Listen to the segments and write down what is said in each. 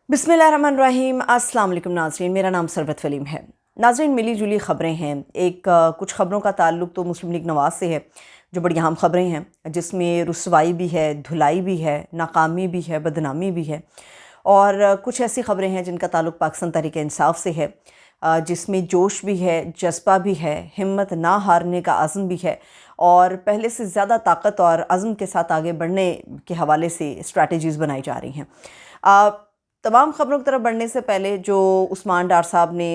बिस्मिल्लाहिर्रहमानिर्रहीम। अस्सलाम वालेकुम नाज़रीन, मेरा नाम सरवत वलीम है। नाज़रीन, मिली जुली ख़बरें हैं। कुछ ख़बरों का ताल्लुक़ तो मुस्लिम लीग नवाज़ से है, जो बड़ी अहम ख़बरें हैं, जिसमें रुसवाई भी है, धुलाई भी है, नाकामी भी है, बदनामी भी है। और कुछ ऐसी ख़बरें हैं जिनका ताल्लुक़ पाकिस्तान तहरीक इंसाफ़ से है, जिसमें जोश भी है, जज्बा भी है, हिम्मत ना हारने का अज़्म भी है और पहले से ज़्यादा ताकत और अज़्म के साथ आगे बढ़ने के हवाले से स्ट्रैटेजीज़ बनाई जा रही हैं। तमाम ख़बरों की तरफ बढ़ने से पहले जो उस्मान डार साहब ने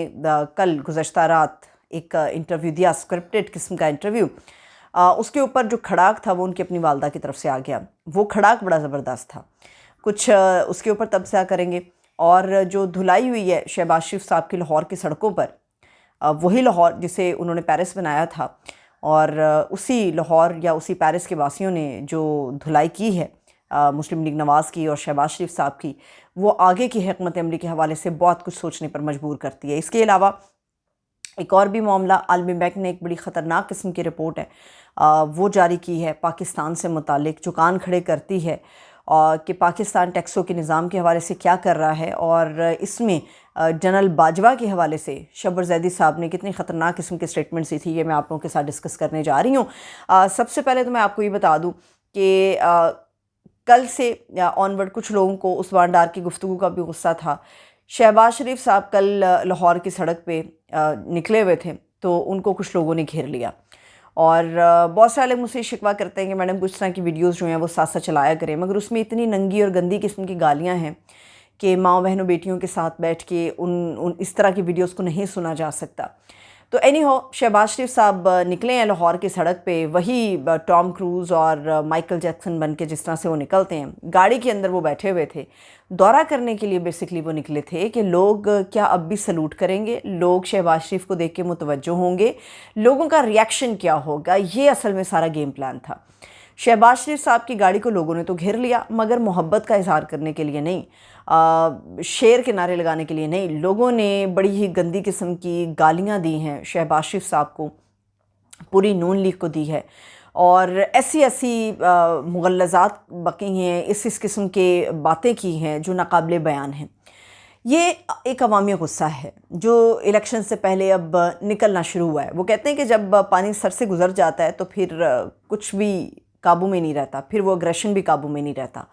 कल गुज़श्ता रात एक इंटरव्यू दिया, स्क्रिप्टेड किस्म का इंटरव्यू, उसके ऊपर जो खड़ाक था वो उनकी अपनी वालदा की तरफ से आ गया। वो खड़ाक बड़ा ज़बरदस्त था। कुछ उसके ऊपर तबसरा करेंगे। और जो धुलाई हुई है शहबाज शरीफ साहब की लाहौर की सड़कों पर, वही लाहौर जिसे उन्होंने पेरिस बनाया था, और उसी लाहौर या उसी पेरिस के वासियों ने जो धुलाई की है मुस्लिम लीग नवाज़ की और शहबाज शरीफ साहब की, वो आगे की हिकमत अमली के हवाले से बहुत कुछ सोचने पर मजबूर करती है। इसके अलावा एक और भी मामला, आलमी बैंक ने एक बड़ी ख़तरनाक किस्म की रिपोर्ट है वो जारी की है पाकिस्तान से मुतालिक, जो कान खड़े करती है कि पाकिस्तान टैक्सों के निज़ाम के हवाले से क्या कर रहा है। और इसमें जनरल बाजवा के हवाले से शब्बर ज़ैदी साहब ने कितनी ख़तरनाक किस्म की स्टेटमेंट्स दी थी, ये मैं आप लोगों के साथ डिस्कस करने जा रही हूँ। सबसे पहले तो मैं आपको ये बता दूँ कि कल से ऑनवर्ड कुछ लोगों को उस्मान डार की गुफ्तगू का भी गुस्सा था। शहबाज शरीफ साहब कल लाहौर की सड़क पे निकले हुए थे, तो उनको कुछ लोगों ने घेर लिया और बहुत सारे लोग मुझसे शिकवा करते हैं कि मैडम कुछ तरह की वीडियोस जो हैं वो साथ साथ चलाया करें, मगर उसमें इतनी नंगी और गंदी किस्म की गालियां हैं कि माँ बहनों बेटियों के साथ बैठ के उन इस तरह की वीडियोस को नहीं सुना जा सकता। तो एनी हो, शहबाज शरीफ साहब निकले हैं लाहौर की सड़क पे, वही टॉम क्रूज़ और माइकल जैक्सन बन के जिस तरह से वो निकलते हैं। गाड़ी के अंदर वो बैठे हुए थे, दौरा करने के लिए बेसिकली वो निकले थे कि लोग क्या अब भी सलूट करेंगे, लोग शहबाज शरीफ को देख के मुतवज्जो होंगे, लोगों का रिएक्शन क्या होगा, ये असल में सारा गेम प्लान था। शहबाज शरीफ साहब की गाड़ी को लोगों ने तो घेर लिया, मगर मोहब्बत का इजहार करने के लिए नहीं, शेर के नारे लगाने के लिए नहीं। लोगों ने बड़ी ही गंदी किस्म की गालियां दी हैं शहबाज शरीफ साहब को, पूरी नून लीग को दी है, और ऐसी ऐसी मुग़ल्लज़ात बकी हैं, इस किस्म के बातें की हैं जो नाकाबिले बयान हैं। ये एक अवामी गुस्सा है जो इलेक्शन से पहले अब निकलना शुरू हुआ है। वो कहते हैं कि जब पानी सर से गुज़र जाता है तो फिर कुछ भी काबू में नहीं रहता, फिर वो अग्रेशन भी काबू में नहीं रहता।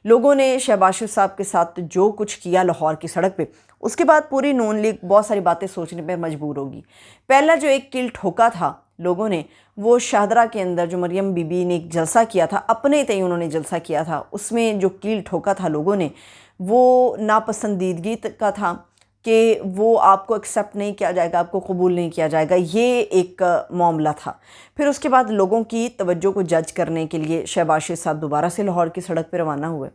लोगों ने शहबाज शरीफ साहब के साथ जो कुछ किया लाहौर की सड़क पे, उसके बाद पूरी नून लीग बहुत सारी बातें सोचने पर मजबूर होगी। पहला जो एक किल ठोका था लोगों ने, वो शाहदरा के अंदर जो मरियम बीबी ने एक जलसा किया था, अपने तय उन्होंने जलसा किया था, उसमें जो कील ठोका था लोगों ने, वो नापसंदीदगी का था कि वो आपको एक्सेप्ट नहीं किया जाएगा, आपको कबूल नहीं किया जाएगा, ये एक मामला था। फिर उसके बाद लोगों की तवज्जो को जज करने के लिए शहबाज शरीफ साहब दोबारा से लाहौर की सड़क पर रवाना हुए,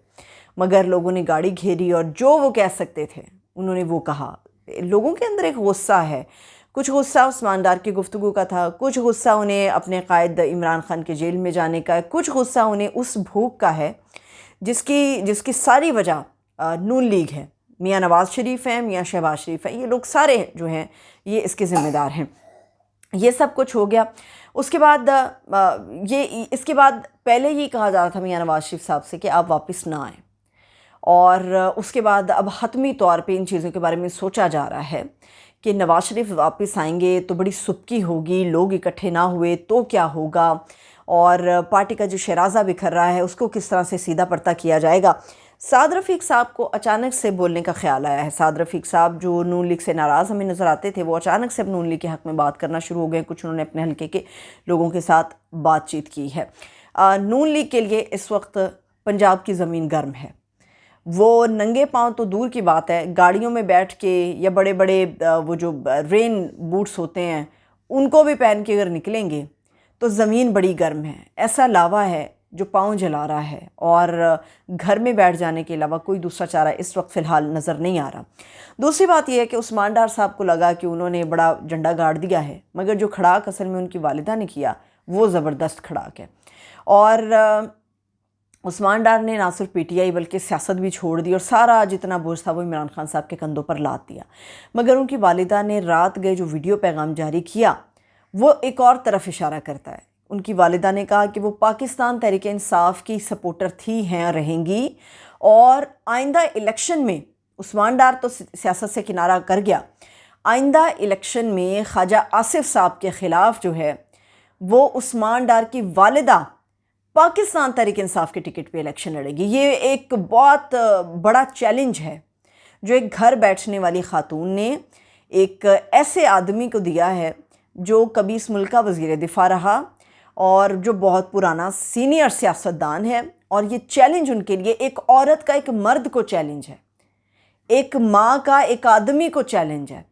मगर लोगों ने गाड़ी घेरी और जो वो कह सकते थे उन्होंने वो कहा। लोगों के अंदर एक गुस्सा है, कुछ गुस्सा उस्मान डार की गुफ्तगू का था, कुछ गुस्सा उन्हें अपने कायद इमरान खान के जेल में जाने का है, कुछ गुस्सा उन्हें उस भूख का है जिसकी सारी वजह नून लीग है। मियाँ नवाज़ शरीफ हैं, मियाँ शहबाज शरीफ हैं, ये लोग सारे जो हैं ये इसके ज़िम्मेदार हैं। ये सब कुछ हो गया। उसके बाद इसके बाद पहले ही कहा जा रहा था मियाँ नवाज़ शरीफ साहब से कि आप वापस ना आएँ, और उसके बाद अब हतमी तौर पे इन चीज़ों के बारे में सोचा जा रहा है कि नवाज़ शरीफ वापस आएंगे तो बड़ी सुबकी होगी, लोग इकट्ठे ना हुए तो क्या होगा, और पार्टी का जो शराजा बिखर रहा है उसको किस तरह से सीधा पर्दा किया जाएगा। साद रफ़ीक साहब को अचानक से बोलने का ख्याल आया है। साद रफ़ीक साहब जो नून लीग से नाराज़ हमें नज़र आते थे, वो अचानक से अब नून लीग के हक़ में बात करना शुरू हो गए। कुछ उन्होंने अपने हल्के के लोगों के साथ बातचीत की है। नून लीग के लिए इस वक्त पंजाब की ज़मीन गर्म है। वो नंगे पाँव तो दूर की बात है, गाड़ियों में बैठ के या बड़े बड़े वो जो रेन बूट्स होते हैं उनको भी पहन के अगर निकलेंगे तो ज़मीन बड़ी गर्म है। ऐसा लावा है जो पाँव जला रहा है, और घर में बैठ जाने के अलावा कोई दूसरा चारा इस वक्त फ़िलहाल नज़र नहीं आ रहा। दूसरी बात यह है कि उस्मान डार साहब को लगा कि उन्होंने बड़ा झंडा गाड़ दिया है, मगर जो खड़ाक असल में उनकी वालिदा ने किया वो ज़बरदस्त खड़ाक है। और उस्मान डार ने ना सिर्फ पीटीआई बल्कि सियासत भी छोड़ दी और सारा जितना बोझ था वो इमरान खान साहब के कंधों पर लाद दिया। मगर उनकी वालिदा ने रात गए जो वीडियो पैगाम जारी किया वो एक और तरफ इशारा करता है। उनकी वालिदा ने कहा कि वो पाकिस्तान तहरीक इंसाफ की सपोर्टर थी, हैं, रहेंगी, और आइंदा इलेक्शन में عثمان ڈار تو سیاست سے کنارہ کر گیا، آئندہ الیکشن میں خواجہ آصف صاحب کے خلاف جو ہے وہ عثمان ڈار کی والدہ پاکستان تحریک انصاف کے ٹکٹ پہ الیکشن لڑے گی۔ یہ ایک بہت بڑا چیلنج ہے جو ایک گھر بیٹھنے والی خاتون نے ایک ایسے آدمی کو دیا ہے جو کبھی اس ملک کا وزیر دفاع رہا اور جو بہت پرانا سینئر سیاستدان ہے، اور یہ چیلنج ان کے لیے ایک عورت کا ایک مرد کو چیلنج ہے، ایک ماں کا ایک آدمی کو چیلنج ہے،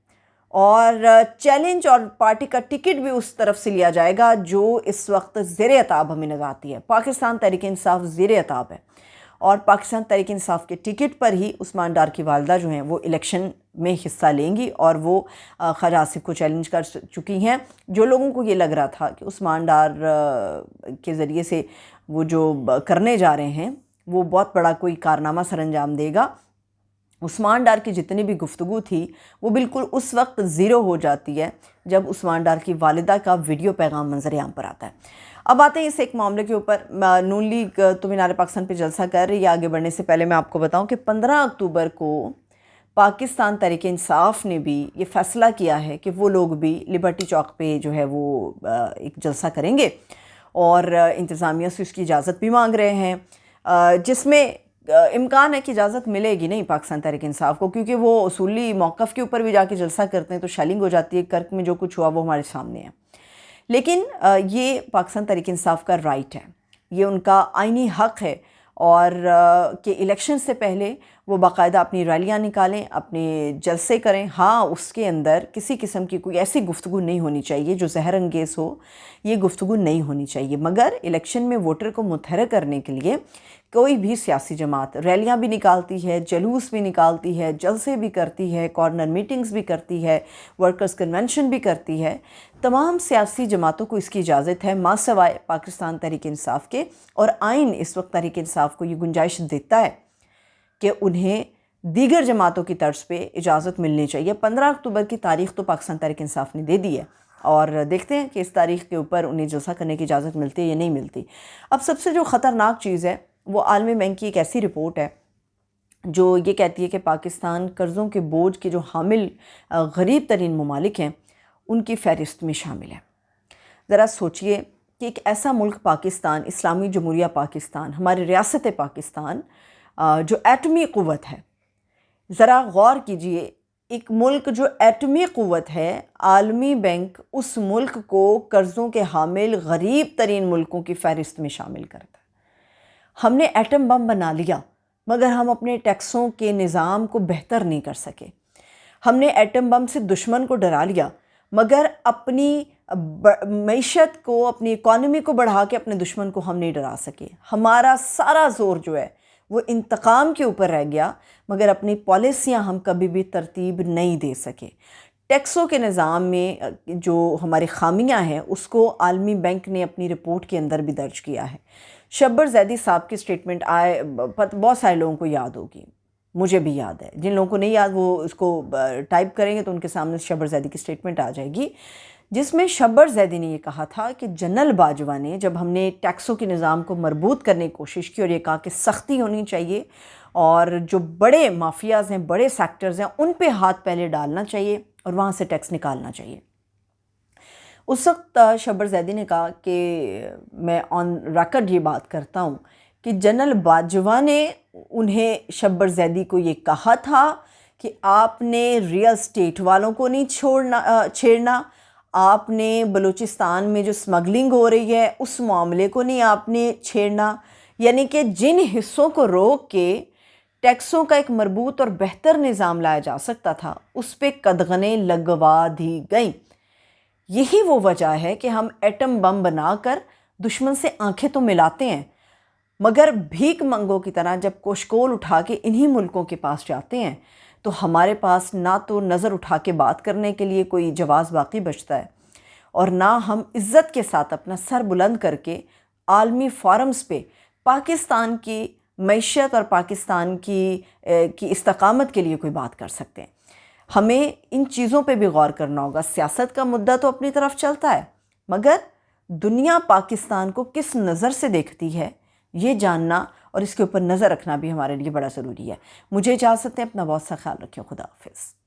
اور چیلنج اور پارٹی کا ٹکٹ بھی اس طرف سے لیا جائے گا جو اس وقت زیر عتاب ہمیں نظر آتی ہے۔ پاکستان تحریک انصاف زیر عتاب ہے، اور پاکستان تحریک انصاف کے ٹکٹ پر ہی عثمان ڈار کی والدہ جو ہیں وہ الیکشن میں حصہ لیں گی، اور وہ خواجہ آصف کو چیلنج کر چکی ہیں۔ جو لوگوں کو یہ لگ رہا تھا کہ عثمان ڈار کے ذریعے سے وہ جو کرنے جا رہے ہیں وہ بہت بڑا کوئی کارنامہ سر انجام دے گا، عثمان ڈار کی جتنی بھی گفتگو تھی وہ بالکل اس وقت زیرو ہو جاتی ہے جب عثمان ڈار کی والدہ کا ویڈیو پیغام منظر عام پر آتا ہے۔ اب آتے ہیں اس ایک معاملے کے اوپر۔ نون لیگ تو مینار پاکستان پہ جلسہ کر رہی ہے۔ آگے بڑھنے سے پہلے میں آپ کو بتاؤں کہ 15 اکتوبر کو پاکستان تحریک انصاف نے بھی یہ فیصلہ کیا ہے کہ وہ لوگ بھی لبرٹی چوک پہ جو ہے وہ ایک جلسہ کریں گے، اور انتظامیہ سے اس کی اجازت بھی مانگ رہے ہیں، جس میں امکان ہے کہ اجازت ملے گی نہیں پاکستان تحریک انصاف کو، کیونکہ وہ اصولی موقف کے اوپر بھی جا کے جلسہ کرتے ہیں تو شیلنگ ہو جاتی ہے۔ کرک میں جو کچھ ہوا وہ ہمارے سامنے ہے، لیکن یہ پاکستان تحریک انصاف کا رائٹ ہے، یہ ان کا آئینی حق ہے، اور کہ الیکشن سے پہلے وہ باقاعدہ اپنی ریلیاں نکالیں، اپنے جلسے کریں۔ ہاں، اس کے اندر کسی قسم کی کوئی ایسی گفتگو نہیں ہونی چاہیے جو زہر انگیز ہو، یہ گفتگو نہیں ہونی چاہیے، مگر الیکشن میں ووٹر کو متحرک کرنے کے لیے کوئی بھی سیاسی جماعت ریلیاں بھی نکالتی ہے، جلوس بھی نکالتی ہے، جلسے بھی کرتی ہے، کارنر میٹنگز بھی کرتی ہے، ورکرز کنونشن بھی کرتی ہے، تمام سیاسی جماعتوں کو اس کی اجازت ہے ماں سوائے پاکستان تحریک انصاف کے، اور آئین اس وقت تحریک انصاف کو یہ گنجائش دیتا ہے کہ انہیں دیگر جماعتوں کی طرز پہ اجازت ملنی چاہیے۔ 15 اکتوبر کی تاریخ تو پاکستان تحریک انصاف نے دے دی ہے، اور دیکھتے ہیں کہ اس تاریخ کے اوپر انہیں جلسہ کرنے کی اجازت ملتی ہے یا نہیں ملتی۔ اب سب سے جو خطرناک چیز ہے وہ عالمی بینک کی ایک ایسی رپورٹ ہے جو یہ کہتی ہے کہ پاکستان قرضوں کے بوجھ کے جو حامل غریب ترین ممالک ہیں ان کی فہرست میں شامل ہے۔ ذرا سوچئے کہ ایک ایسا ملک پاکستان، اسلامی جمہوریہ پاکستان، ہماری ریاست پاکستان جو ایٹمی قوت ہے، ذرا غور کیجئے، ایک ملک جو ایٹمی قوت ہے، عالمی بینک اس ملک کو قرضوں کے حامل غریب ترین ملکوں کی فہرست میں شامل کرتا ہے۔ ہم نے ایٹم بم بنا لیا مگر ہم اپنے ٹیکسوں کے نظام کو بہتر نہیں کر سکے۔ ہم نے ایٹم بم سے دشمن کو ڈرا لیا مگر اپنی معیشت کو، اپنی اکانومی کو بڑھا کے اپنے دشمن کو ہم نہیں ڈرا سکے۔ ہمارا سارا زور جو ہے وہ انتقام کے اوپر رہ گیا، مگر اپنی پالیسیاں ہم کبھی بھی ترتیب نہیں دے سکے۔ ٹیکسوں کے نظام میں جو ہماری خامیاں ہیں اس کو عالمی بینک نے اپنی رپورٹ کے اندر بھی درج کیا ہے۔ شبر زیدی صاحب کی سٹیٹمنٹ بہت سارے لوگوں کو یاد ہوگی، مجھے بھی یاد ہے، جن لوگوں کو نہیں یاد وہ اس کو ٹائپ کریں گے تو ان کے سامنے شبر زیدی کی سٹیٹمنٹ آ جائے گی، جس میں شبر زیدی نے یہ کہا تھا کہ جنرل باجوہ نے جب ہم نے ٹیکسوں کے نظام کو مربوط کرنے کی کوشش کی اور یہ کہا کہ سختی ہونی چاہیے اور جو بڑے مافیاز ہیں، بڑے سیکٹرز ہیں، ان پہ ہاتھ پہلے ڈالنا چاہیے اور وہاں سے ٹیکس نکالنا چاہیے۔ اس وقت شبر زیدی نے کہا کہ میں آن ریکارڈ یہ بات کرتا ہوں کہ جنرل باجوہ نے انہیں، شبر زیدی کو یہ کہا تھا کہ آپ نے ریئل اسٹیٹ والوں کو نہیں چھیڑنا، آپ نے بلوچستان میں جو سمگلنگ ہو رہی ہے اس معاملے کو نہیں آپ نے چھیڑنا، یعنی کہ جن حصوں کو روک کے ٹیکسوں کا ایک مربوط اور بہتر نظام لایا جا سکتا تھا اس پہ قدغنیں لگوا دی گئیں۔ یہی وہ وجہ ہے کہ ہم ایٹم بم بنا کر دشمن سے آنکھیں تو ملاتے ہیں مگر بھیک منگوں کی طرح جب کوشکول اٹھا کے انہی ملکوں کے پاس جاتے ہیں تو ہمارے پاس نہ تو نظر اٹھا کے بات کرنے کے لیے کوئی جواز باقی بچتا ہے، اور نہ ہم عزت کے ساتھ اپنا سر بلند کر کے عالمی فورمز پہ پاکستان کی معیشت اور پاکستان کی استقامت کے لیے کوئی بات کر سکتے ہیں۔ ہمیں ان چیزوں پہ بھی غور کرنا ہوگا۔ سیاست کا مدعا تو اپنی طرف چلتا ہے مگر دنیا پاکستان کو کس نظر سے دیکھتی ہے یہ جاننا اور اس کے اوپر نظر رکھنا بھی ہمارے لیے بڑا ضروری ہے۔ مجھے اجازت ہے، اپنا بہت سا خیال رکھیں، خدا حافظ۔